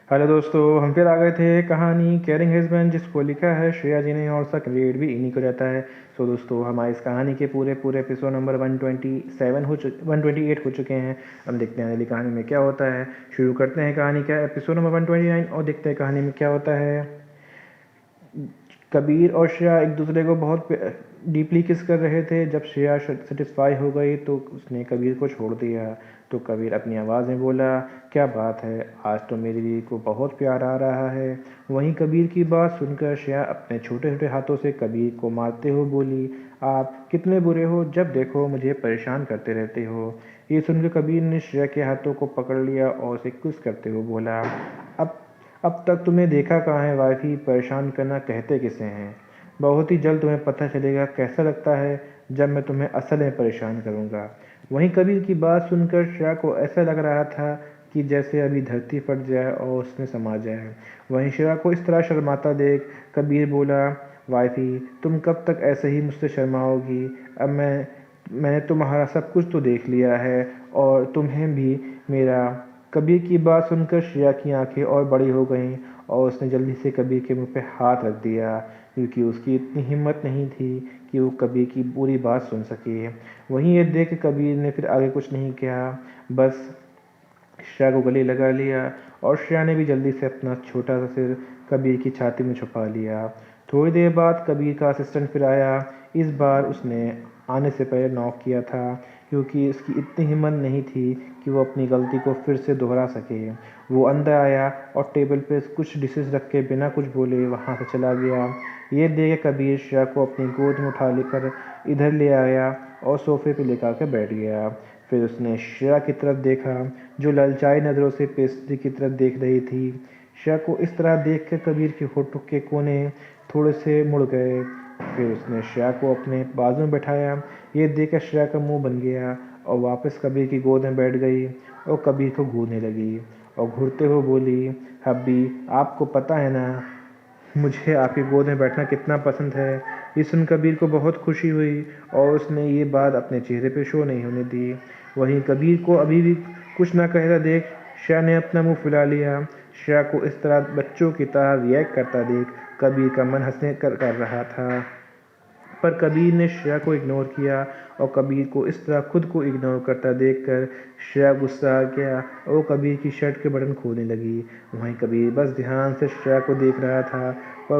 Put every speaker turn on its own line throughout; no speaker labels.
Hello दोस्तों, हम फिर आ गए थे कहानी केयरिंग हस्बैंड, जिसको लिखा है श्रेया जी ने और उसका क्रेडिट भी इन्हीं को रहता है। सो दोस्तों, हमारे इस कहानी के पूरे पूरे एपिसोड नंबर 128 हो चुके हैं। हम देखते हैं अगली कहानी में क्या होता है। शुरू करते हैं कहानी का एपिसोड नंबर 129 और देखते हैं कहानी में क्या होता है। कबीर और श्रेया एक दूसरे को बहुत डीपली किस कर रहे थे। जब श्रेया सेटिस्फाई हो गई तो उसने कबीर को छोड़ दिया। तो कबीर अपनी आवाज़ में बोला, क्या बात है, आज तो मेरी बीवी को बहुत प्यार आ रहा है। वहीं कबीर की बात सुनकर श्रेया अपने छोटे छोटे हाथों से कबीर को मारते हुए बोली, आप कितने बुरे हो, जब देखो मुझे परेशान करते रहते हो। ये सुनकर कबीर ने श्रेया के हाथों को पकड़ लिया और उसे किस करते हुए बोला, अब अब तक तुम्हें देखा कहाँ है वाइफी, परेशान करना कहते किसे हैं। बहुत ही जल्द तुम्हें पता चलेगा कैसा लगता है जब मैं तुम्हें असल में परेशान करूँगा। वहीं कबीर की बात सुनकर श्रेया को ऐसा लग रहा था कि जैसे अभी धरती फट जाए और उसमें समा जाए। वहीं श्रेया को इस तरह शर्माता देख कबीर बोला, वाइफी तुम कब तक ऐसे ही मुझसे शर्माओगी। अब मैंने तुम्हारा सब कुछ तो देख लिया है और तुम्हें भी मेरा। कबीर की बात सुनकर श्रेया की आंखें और बड़ी हो गईं और उसने जल्दी से कबीर के मुंह पे हाथ रख दिया, क्योंकि उसकी इतनी हिम्मत नहीं थी कि वो कबीर की पूरी बात सुन सके। वहीं ये देख कबीर ने फिर आगे कुछ नहीं किया, बस श्रेया को गले लगा लिया और श्रेया ने भी जल्दी से अपना छोटा सा सिर कबीर की छाती में छुपा लिया। थोड़ी देर बाद कबीर का असिस्टेंट फिर आया। इस बार उसने आने से पहले नॉक किया था, क्योंकि उसकी इतनी हिम्मत नहीं थी कि वो अपनी गलती को फिर से दोहरा सके। वो अंदर आया और टेबल पे कुछ डिशेस रख के बिना कुछ बोले वहाँ से चला गया। ये देख कबीर श्रेया को अपनी गोद में उठा लेकर इधर ले आया और सोफे पे लेकर के बैठ गया। फिर उसने श्रेया की तरफ देखा, जो ललचाई नज़रों से पेस्ट्री की तरफ देख रही थी। श्रेया को इस तरह देख कर कबीर के होठों के कोने थोड़े से मुड़ गए। फिर उसने श्रेया को अपने बाजू में बैठाया। ये देखकर श्रेया का मुंह बन गया और वापस कबीर की गोद में बैठ गई और कबीर को घूरने लगी और घूरते हुए बोली, हब्बी आपको पता है ना मुझे आपकी गोद में बैठना कितना पसंद है। ये सुन कबीर को बहुत खुशी हुई और उसने ये बात अपने चेहरे पे शो नहीं होने दी। वहीं कबीर को अभी भी कुछ ना कहता देख श्रेया ने अपना मुंह फुला लिया। श्रेया को इस तरह बच्चों की तरह रिएक्ट करता देख कबीर का मन हंसने कर रहा था, पर कबीर ने श्रेया को इग्नोर किया और कबीर को इस तरह खुद को इग्नोर करता देखकर श्रेया गुस्सा आ गया और वो कबीर की शर्ट के बटन खोलने लगी। वहीं कबीर बस ध्यान से श्रेया को देख रहा था, पर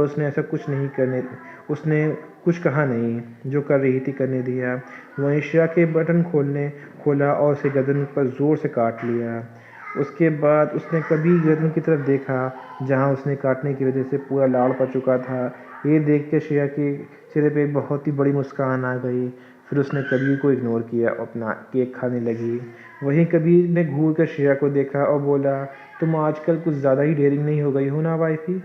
उसने कुछ कहा नहीं, जो कर रही थी करने दिया। वहीं श्रेया के बटन खोला और उसे गर्दन पर जोर से काट लिया। उसके बाद उसने कबीर गर्दन की तरफ देखा, जहां उसने काटने की वजह से पूरा लाल पड़ चुका था। ये देख के श्रेया के चेहरे पे एक बहुत ही बड़ी मुस्कान आ गई। फिर उसने कबीर को इग्नोर किया और अपना केक खाने लगी। वहीं कबीर ने घूर कर श्रेया को देखा और बोला, तुम आजकल कुछ ज़्यादा ही डेयरिंग नहीं हो गई हो ना वाइफी।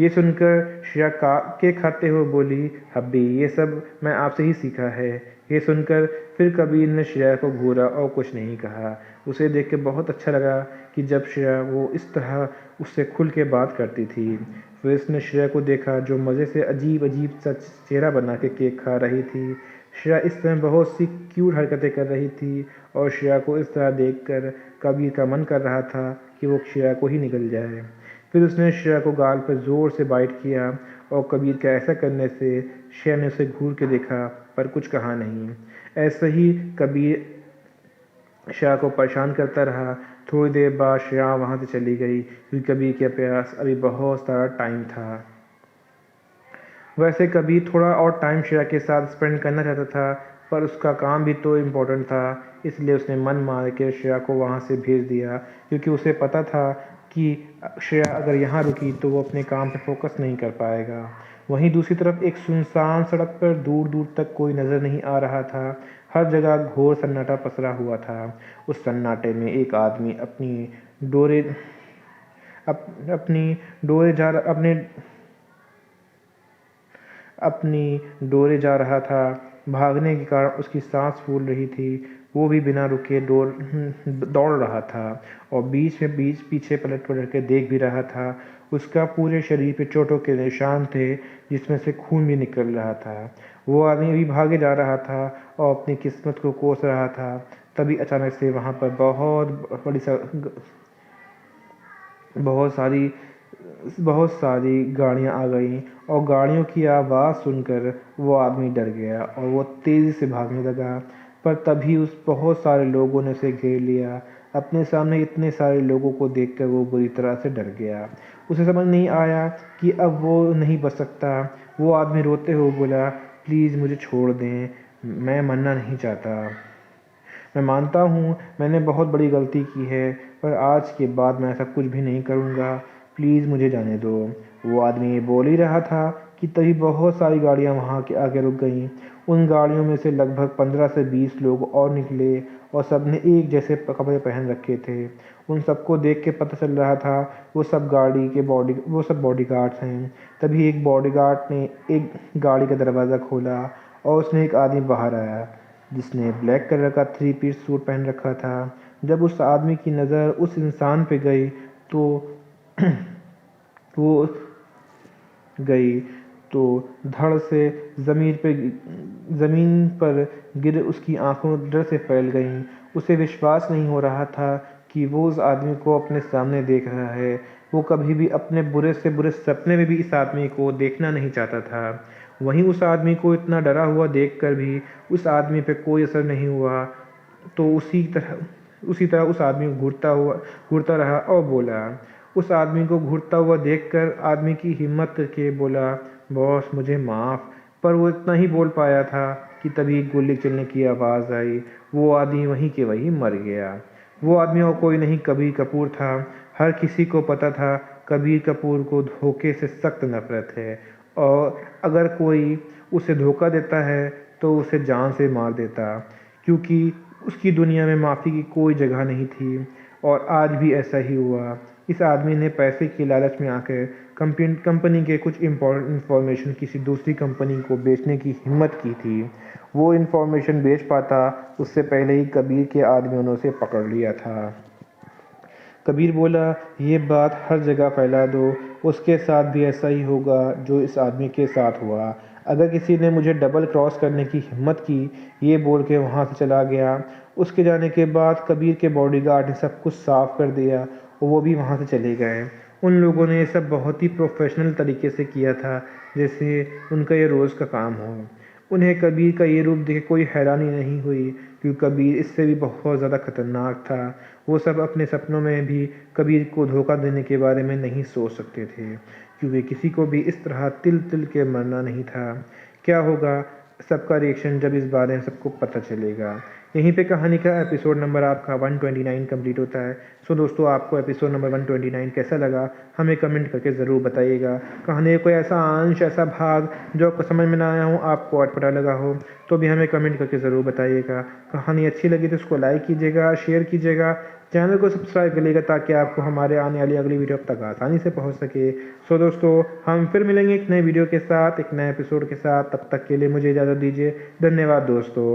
ये सुनकर श्रेया केक खाते हुए बोली, हब्बी ये सब मैं आपसे ही सीखा है। ये सुनकर फिर कबीर ने श्रेया को घूरा और कुछ नहीं कहा। उसे देख के बहुत अच्छा लगा कि जब श्रेया वो इस तरह उससे खुल के बात करती थी। फिर उसने श्रेया को देखा, जो मज़े से अजीब अजीब सा चेहरा बना के केक खा रही थी। श्रेया इस समय बहुत सी क्यूट हरकतें कर रही थी और श्रेया को इस तरह देखकर कबीर का मन कर रहा था कि वो श्रेया को ही निकल जाए। फिर उसने श्रेया को गाल पर ज़ोर से बाइट किया और कबीर का ऐसा करने से श्रेया ने उसे घूर के देखा, पर कुछ कहा नहीं। ऐसे ही कबीर श्रेया को परेशान करता रहा। थोड़ी देर बाद श्रेया वहाँ से चली गई, क्योंकि कबीर के पास अभी बहुत सारा टाइम था। वैसे कबीर थोड़ा और टाइम श्रेया के साथ स्पेंड करना चाहता था, पर उसका काम भी तो इम्पोर्टेंट था। इसलिए उसने मन मार के श्रेया को वहाँ से भेज दिया, क्योंकि उसे पता था कि श्रेया अगर यहाँ रुकी तो वो अपने काम पर फोकस नहीं कर पाएगा। वहीं दूसरी तरफ एक सुनसान सड़क पर दूर दूर तक कोई नज़र नहीं आ रहा था। हर जगह घोर सन्नाटा पसरा हुआ था। उस सन्नाटे में एक आदमी डोरे अपनी डोरे जा अपने अपनी डोरे जा रहा था। भागने के कारण उसकी सांस फूल रही थी। वो भी बिना रुके दौड़ रहा था और बीच पीछे पलट पलट के देख भी रहा था। उसका पूरे शरीर पे चोटों के निशान थे, जिसमें से खून भी निकल रहा था। वो आदमी भी भागे जा रहा था और अपनी किस्मत को कोस रहा था। तभी अचानक से वहाँ पर बहुत बड़ी बहुत सारी बहुत सारी गाड़ियाँ आ गईं और गाड़ियों की आवाज़ सुनकर वो आदमी डर गया और वो तेज़ी से भागने लगा। पर तभी उस बहुत सारे लोगों ने उसे घेर लिया। अपने सामने इतने सारे लोगों को देखकर वो बुरी तरह से डर गया। उसे समझ नहीं आया कि अब वो नहीं बच सकता। वो आदमी रोते हुए बोला, प्लीज़ मुझे छोड़ दें, मैं मरना नहीं चाहता। मैं मानता हूँ मैंने बहुत बड़ी गलती की है, पर आज के बाद मैं ऐसा कुछ भी नहीं करूँगा। प्लीज़ मुझे जाने दो। वो आदमी बोल ही रहा था कि तभी बहुत सारी गाड़ियाँ वहाँ के आगे रुक गईं। उन गाड़ियों में से लगभग 15 से 20 लोग और निकले और सबने एक जैसे कपड़े पहन रखे थे। उन सबको देख के पता चल रहा था वो सब बॉडीगार्ड्स हैं। तभी एक बॉडीगार्ड ने एक गाड़ी का दरवाज़ा खोला और उसने एक आदमी बाहर आया जिसने ब्लैक कलर का 3 पीस सूट पहन रखा था। जब उस आदमी की नज़र उस इंसान पे गई तो वो गई तो धड़ से ज़मीन पे ज़मीन पर गिर उसकी आंखों डर से फैल गईं। उसे विश्वास नहीं हो रहा था कि वो उस आदमी को अपने सामने देख रहा है। वो कभी भी अपने बुरे से बुरे सपने में भी इस आदमी को देखना नहीं चाहता था। वहीं उस आदमी को इतना डरा हुआ देखकर भी उस आदमी पे कोई असर नहीं हुआ। तो उसी तरह उस आदमी घूरता रहा और बोला। उस आदमी को घूरता हुआ देखकर आदमी की हिम्मत करके बोला, बॉस मुझे माफ़। पर वो इतना ही बोल पाया था कि तभी गोली चलने की आवाज़ आई। वो आदमी वहीं के वहीं मर गया। वो आदमी और कोई नहीं, कबीर कपूर था। हर किसी को पता था कबीर कपूर को धोखे से सख्त नफरत है और अगर कोई उसे धोखा देता है तो उसे जान से मार देता, क्योंकि उसकी दुनिया में माफ़ी की कोई जगह नहीं थी। और आज भी ऐसा ही हुआ। इस आदमी ने पैसे की लालच में आकर कंपनी के कुछ इम्पोर्टेंट इन्फॉर्मेशन किसी दूसरी कंपनी को बेचने की हिम्मत की थी। वो इन्फॉर्मेशन बेच पाता उससे पहले ही कबीर के आदमियों ने उसे पकड़ लिया था। कबीर बोला, ये बात हर जगह फैला दो, उसके साथ भी ऐसा ही होगा जो इस आदमी के साथ हुआ। अगर किसी ने मुझे डबल क्रॉस करने की हिम्मत की, ये बोल के वहाँ से चला गया। उसके जाने के बाद कबीर के बॉडीगार्ड ने सब कुछ साफ कर दिया और वो भी वहाँ से चले गए। उन लोगों ने ये सब बहुत ही प्रोफेशनल तरीके से किया था, जैसे उनका ये रोज़ का काम हो। उन्हें कबीर का ये रूप देख कोई हैरानी नहीं हुई, क्योंकि कबीर इससे भी बहुत ज़्यादा खतरनाक था। वो सब अपने सपनों में भी कबीर को धोखा देने के बारे में नहीं सोच सकते थे, क्योंकि किसी को भी इस तरह तिल तिल के मरना नहीं था। क्या होगा सबका रिएक्शन जब इस बारे में सबको पता चलेगा। यहीं पे कहानी का एपिसोड नंबर आपका 129 कंप्लीट होता है। सो दोस्तों, आपको एपिसोड नंबर 129 कैसा लगा हमें कमेंट करके ज़रूर बताइएगा। कहानी का कोई ऐसा अंश, ऐसा भाग जो आपको समझ में ना आया हो, आपको अटपटा लगा हो, तो भी हमें कमेंट करके ज़रूर बताइएगा। कहानी अच्छी लगी तो उसको लाइक कीजिएगा, शेयर कीजिएगा, चैनल को सब्सक्राइब करिएगा ताकि आपको हमारे आने वाली अगली वीडियो अब तक आसानी से पहुंच सके। सो दोस्तों, हम फिर मिलेंगे एक नए वीडियो के साथ, एक नए एपिसोड के साथ। तब तक के लिए मुझे इजाज़त दीजिए। धन्यवाद दोस्तों।